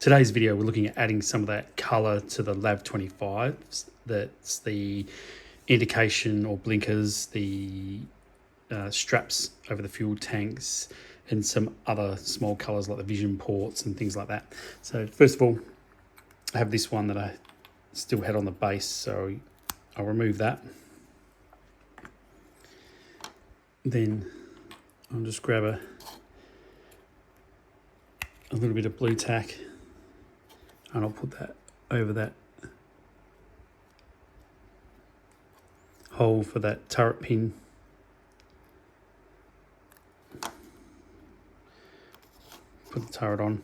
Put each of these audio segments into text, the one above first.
today's video, we're looking at adding some of that colour to the LAV-25s. That's the indication or blinkers, the straps over the fuel tanks, and some other small colours like the vision ports and things like that. So first of all, I have this one that I still had on the base, so I'll remove that. Then I'll just grab a little bit of blue tack and I'll put that over that hole for that turret pin. Put the turret on.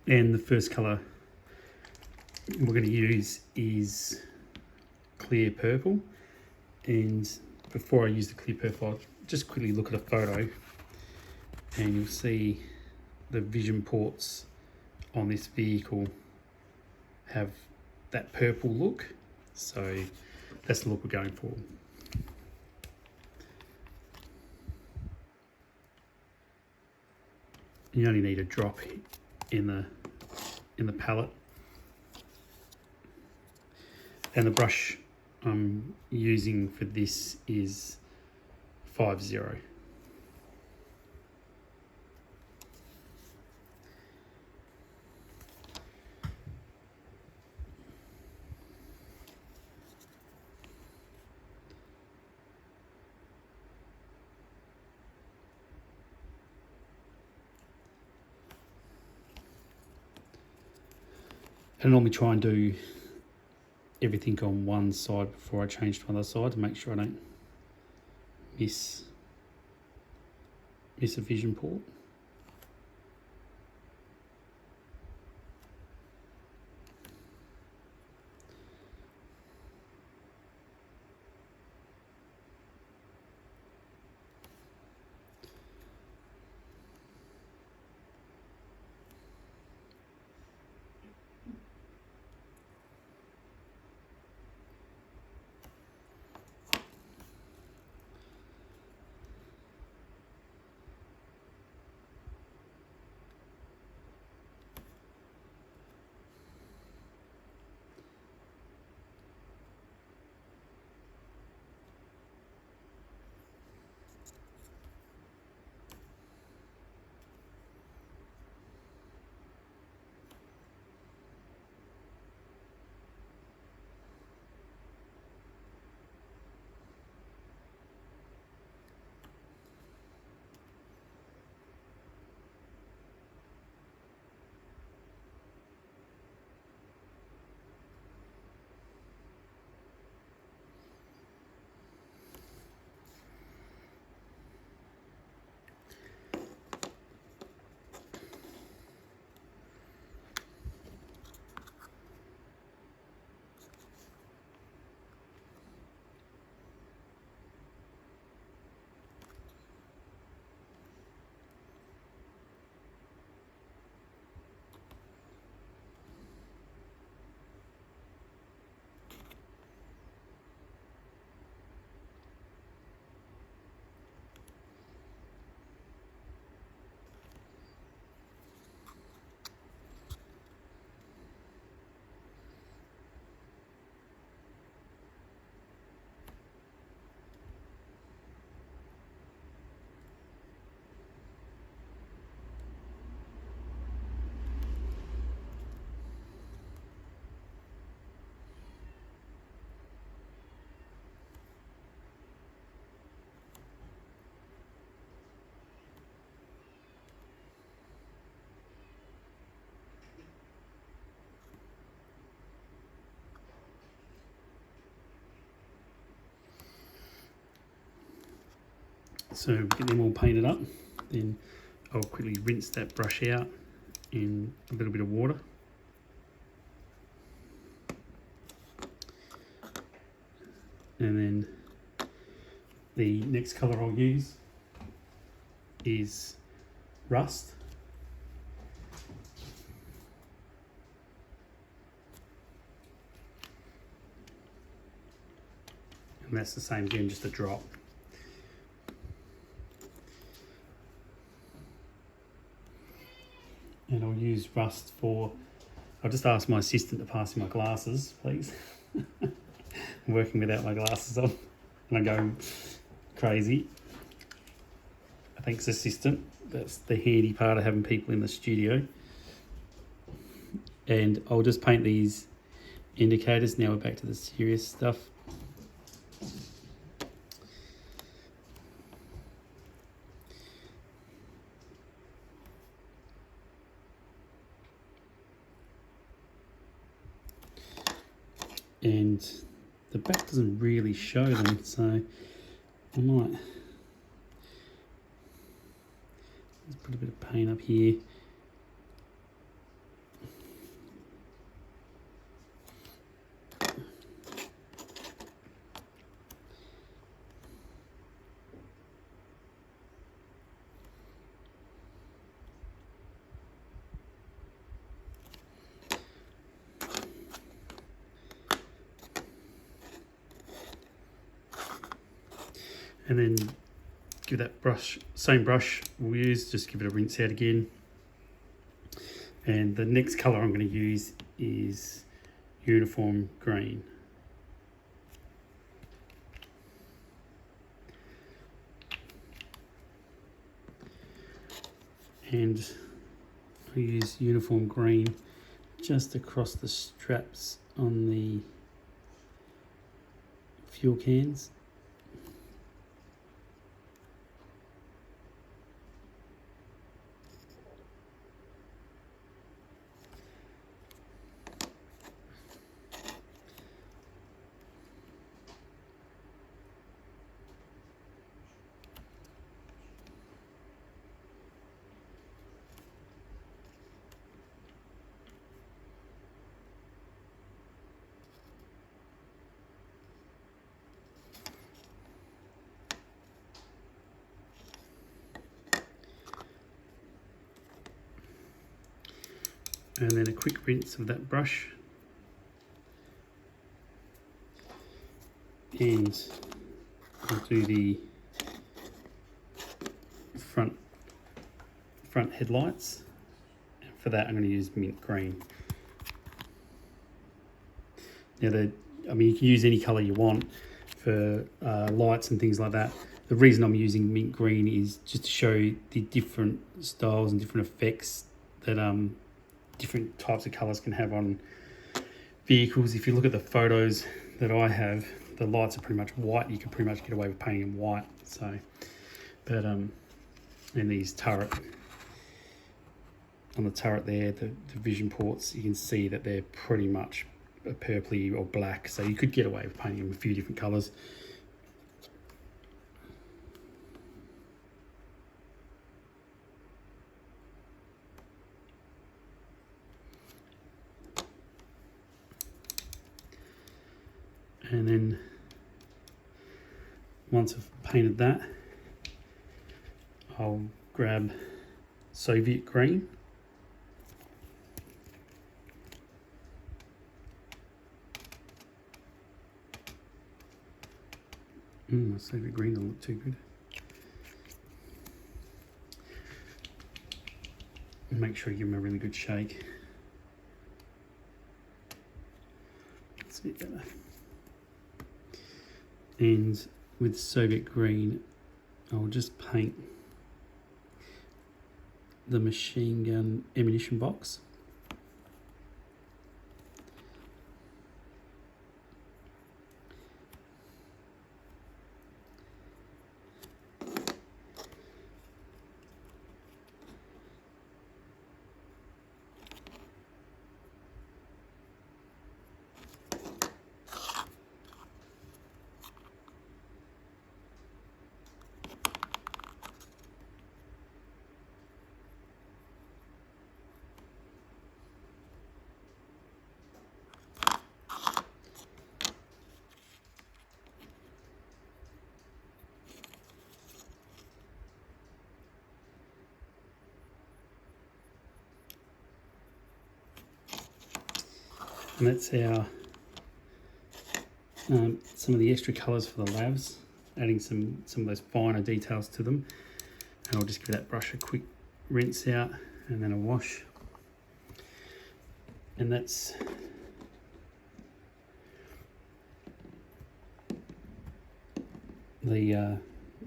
And the first colour we're going to use is clear purple. And before I use the clear purple, I'll just quickly look at a photo and you'll see the vision ports on this vehicle have that purple look. So that's the look we're going for. You only need a drop in the palette. And the brush I'm using for this is 50. I normally try and do everything on one side before I change to another side to make sure I don't miss a vision port. So get them all painted up, then I'll quickly rinse that brush out in a little bit of water. And then the next colour I'll use is rust. And that's the same again, just a drop. And I'll use rust for, I'll just ask my assistant to pass me my glasses, please. I'm working without my glasses on and I'm going crazy. Thanks, assistant. That's the handy part of having people in the studio. And I'll just paint these indicators. Now we're back to the serious stuff. And the back doesn't really show them, so I might just put a bit of paint up here. And then give that brush, same brush we'll use, just give it a rinse out again. And the next colour I'm going to use is uniform green. And I'll use uniform green just across the straps on the fuel cans. And then a quick rinse of that brush. And I'll do the front headlights. And for that I'm going to use mint green. Now I mean you can use any colour you want for lights and things like that. The reason I'm using mint green is just to show the different styles and different effects that different types of colours can have on vehicles. If you look at the photos that I have, the lights are pretty much white. You can pretty much get away with painting them white. So, but and these turret, on the turret there, the vision ports, you can see that they're pretty much purpley or black. So you could get away with painting them a few different colours. And then once I've painted that, I'll grab Soviet green. Soviet green doesn't look too good. Make sure you give them a really good shake. That's a bit better. And with Soviet green, I'll just paint the machine gun ammunition box. And that's our some of the extra colours for the LAVs, adding some of those finer details to them. And I'll just give that brush a quick rinse out and then a wash. And that's the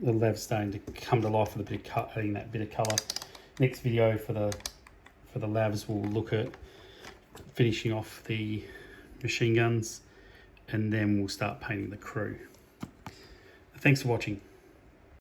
LAV starting to come to life with a bit of adding that bit of colour. Next video for the LAVs will look at finishing off the machine guns, and then we'll start painting the crew. Thanks for watching.